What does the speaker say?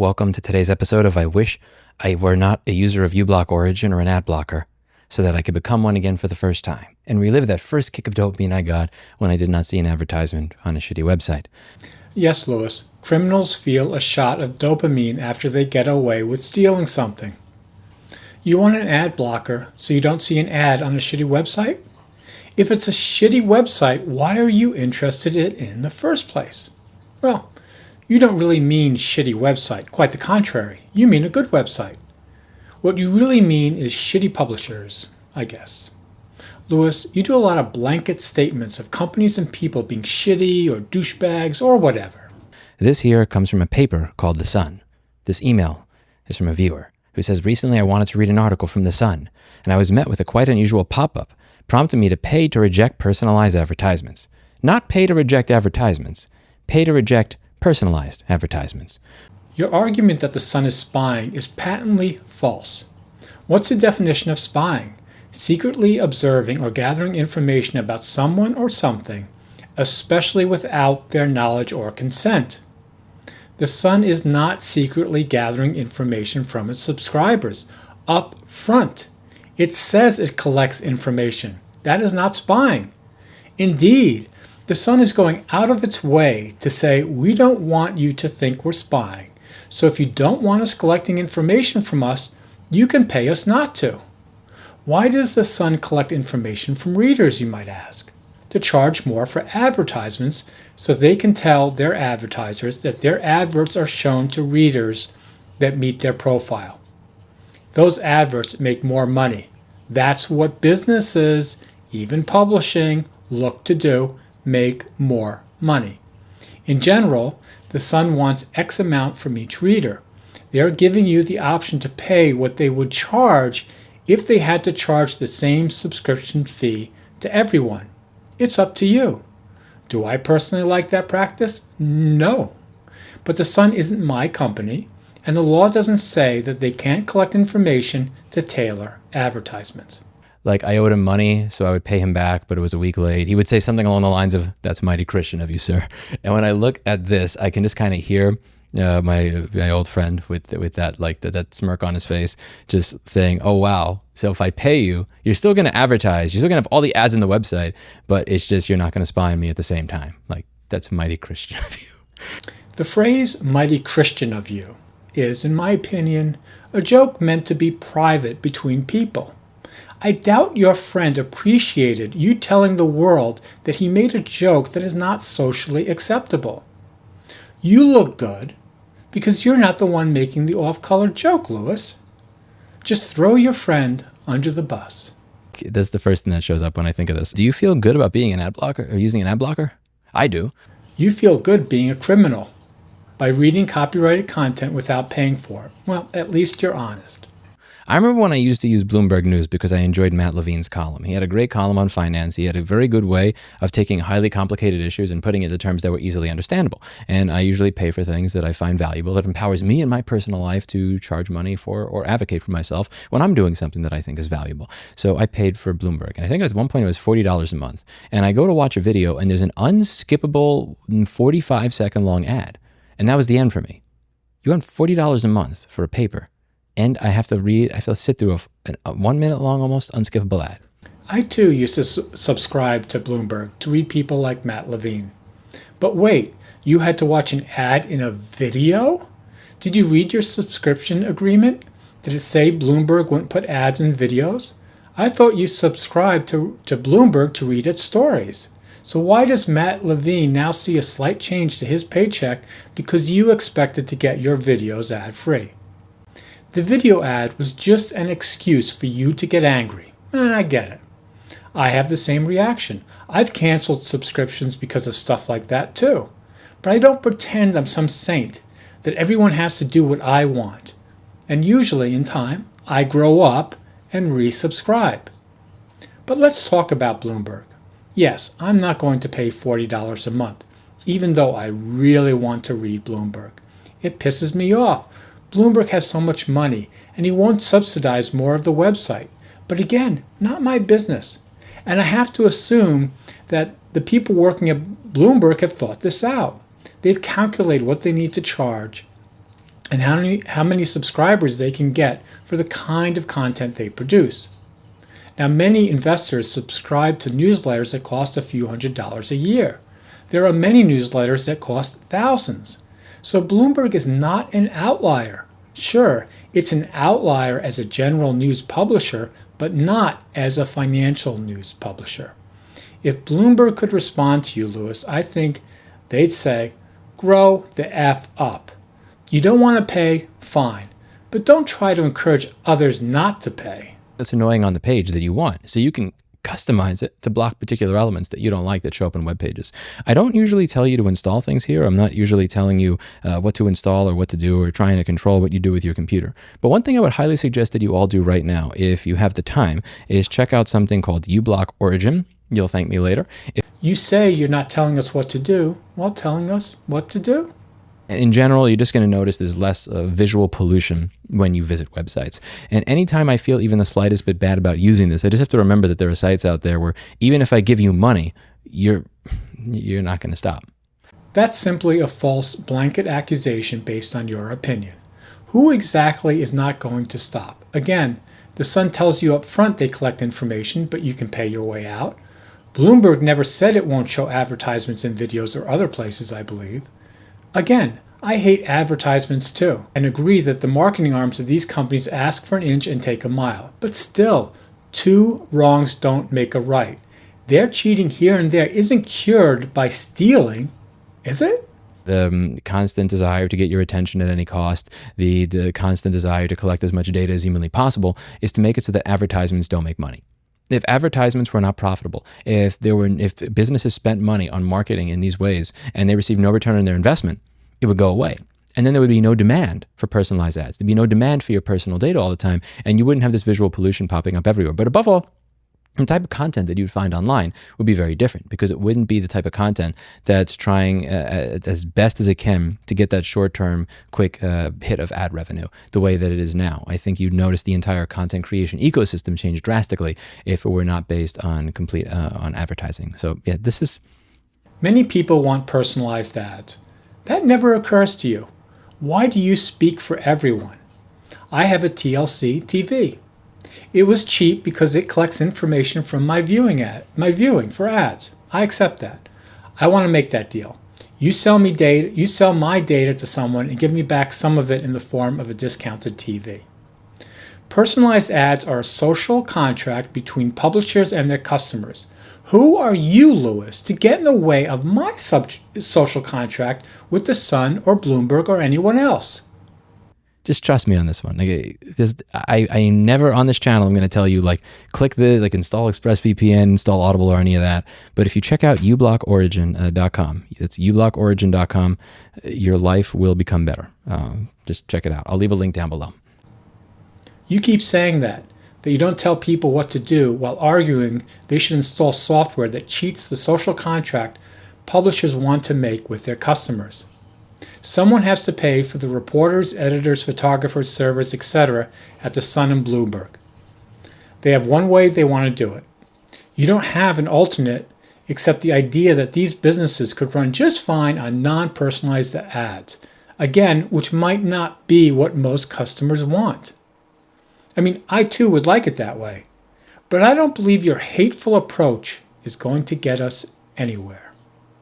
welcome to today's episode of I Wish I Were Not a User of Ublock Origin or an ad blocker, so that I could become one again for the first time and relive that first kick of dopamine I got when I did not see an advertisement on a shitty website. Yes, Lewis, criminals feel a shot of dopamine after they get away with stealing something. You want an ad blocker so you don't see an ad on a shitty website? If it's a shitty website, why are you interested in it in the first place? Well, you don't really mean shitty website, quite the contrary. You mean a good website. What you really mean is shitty publishers, I guess. Lewis, you do a lot of blanket statements of companies and people being shitty or douchebags or whatever. This here comes from a paper called The Sun. This email is from a viewer who says, recently I wanted to read an article from The Sun, and I was met with a quite unusual pop-up prompting me to pay to reject personalized advertisements. Not pay to reject advertisements, pay to reject personalized advertisements. Your argument that the Sun is spying is patently false. What's the definition of spying? Secretly observing or gathering information about someone or something, especially without their knowledge or consent. The Sun is not secretly gathering information from its subscribers up front. It says it collects information. That is not spying. Indeed, the Sun is going out of its way to say, we don't want you to think we're spying. So if you don't want us collecting information from us, you can pay us not to. Why does the Sun collect information from readers, you might ask? To charge more for advertisements so they can tell their advertisers that their adverts are shown to readers that meet their profile. Those adverts make more money. That's what businesses, even publishing, look to do, make more money. In general, the Sun wants X amount from each reader. They are giving you the option to pay what they would charge if they had to charge the same subscription fee to everyone. It's up to you. Do I personally like that practice? No. But the Sun isn't my company, and the law doesn't say that they can't collect information to tailor advertisements. Like, I owed him money, so I would pay him back, but it was a week late. He would say something along the lines of, "That's mighty Christian of you, sir." And when I look at this, I can just kind of hear my old friend with that smirk on his face, just saying, "Oh wow, so if I pay you, you're still going to advertise, you're still going to have all the ads on the website, but it's just you're not going to spy on me at the same time." Like, that's mighty Christian of you. The phrase "mighty Christian of you" is, in my opinion, a joke meant to be private between people. I doubt your friend appreciated you telling the world that he made a joke that is not socially acceptable. You look good because you're not the one making the off-color joke, Lewis. Just throw your friend under the bus. That's the first thing that shows up when I think of this. Do you feel good about being an ad blocker or using an ad blocker? I do. You feel good being a criminal by reading copyrighted content without paying for it. Well, at least you're honest. I remember when I used to use Bloomberg News because I enjoyed Matt Levine's column. He had a great column on finance. He had a very good way of taking highly complicated issues and putting it into terms that were easily understandable. And I usually pay for things that I find valuable, that empowers me in my personal life to charge money for or advocate for myself when I'm doing something that I think is valuable. So I paid for Bloomberg. And I think at one point it was $40 a month. And I go to watch a video and there's an unskippable 45-second long ad. And that was the end for me. You want $40 a month for a paper. And I have to sit through a 1 minute long, almost unskippable ad. I too used to subscribe to Bloomberg to read people like Matt Levine. But wait, you had to watch an ad in a video? Did you read your subscription agreement? Did it say Bloomberg wouldn't put ads in videos? I thought you subscribed to Bloomberg to read its stories. So why does Matt Levine now see a slight change to his paycheck because you expected to get your videos ad-free? The video ad was just an excuse for you to get angry, and I get it. I have the same reaction. I've canceled subscriptions because of stuff like that too. But I don't pretend I'm some saint, that everyone has to do what I want. And usually, in time, I grow up and resubscribe. But let's talk about Bloomberg. Yes, I'm not going to pay $40 a month, even though I really want to read Bloomberg. It pisses me off. Bloomberg has so much money, and he won't subsidize more of the website. But again, not my business. And I have to assume that the people working at Bloomberg have thought this out. They've calculated what they need to charge and how many subscribers they can get for the kind of content they produce. Now, many investors subscribe to newsletters that cost a few $100s a year. There are many newsletters that cost thousands. So Bloomberg is not an outlier. Sure, it's an outlier as a general news publisher, but not as a financial news publisher. If Bloomberg could respond to you, Lewis, I think they'd say, grow the F up. You don't want to pay? Fine. But don't try to encourage others not to pay. That's annoying on the page that you want. So you can customize it to block particular elements that you don't like that show up in web pages. I don't usually tell you to install things here. I'm not usually telling you what to install or what to do or trying to control what you do with your computer. But one thing I would highly suggest that you all do right now, if you have the time, is check out something called Ublock Origin. You'll thank me later. You say you're not telling us what to do while telling us what to do. In general, you're just going to notice there's less visual pollution when you visit websites. And anytime I feel even the slightest bit bad about using this, I just have to remember that there are sites out there where even if I give you money, you're not going to stop. That's simply a false blanket accusation based on your opinion. Who exactly is not going to stop? Again, the Sun tells you up front they collect information, but you can pay your way out. Bloomberg never said it won't show advertisements in videos or other places, I believe. Again, I hate advertisements too, and agree that the marketing arms of these companies ask for an inch and take a mile. But still, two wrongs don't make a right. Their cheating here and there isn't cured by stealing, is it? The constant desire to get your attention at any cost, the constant desire to collect as much data as humanly possible is to make it so that advertisements don't make money. If advertisements were not profitable, if businesses spent money on marketing in these ways and they received no return on their investment, it would go away. And then there would be no demand for personalized ads. There'd be no demand for your personal data all the time, and you wouldn't have this visual pollution popping up everywhere. But above all, the type of content that you'd find online would be very different because it wouldn't be the type of content that's trying as best as it can to get that short-term, quick hit of ad revenue the way that it is now. I think you'd notice the entire content creation ecosystem change drastically if it were not based on on advertising. So yeah, this is... Many people want personalized ads. That never occurs to you. Why do you speak for everyone? I have a TLC TV. It was cheap because it collects information from my viewing for ads. I accept that. I want to make that deal. You sell me data, you sell my data to someone and give me back some of it in the form of a discounted TV. Personalized ads are a social contract between publishers and their customers. Who are you, Lewis, to get in the way of my social contract with the Sun or Bloomberg or anyone else? Just trust me on this one. I never on this channel I'm going to tell you click this, install ExpressVPN, install Audible or any of that. But if you check out ublockorigin.com, it's ublockorigin.com, your life will become better. Just check it out. I'll leave a link down below. You keep saying that you don't tell people what to do while arguing they should install software that cheats the social contract publishers want to make with their customers. Someone has to pay for the reporters, editors, photographers, servers, etc. at the Sun and Bloomberg. They have one way they want to do it. You don't have an alternate except the idea that these businesses could run just fine on non-personalized ads, again, which might not be what most customers want. I mean, I too would like it that way, but I don't believe your hateful approach is going to get us anywhere.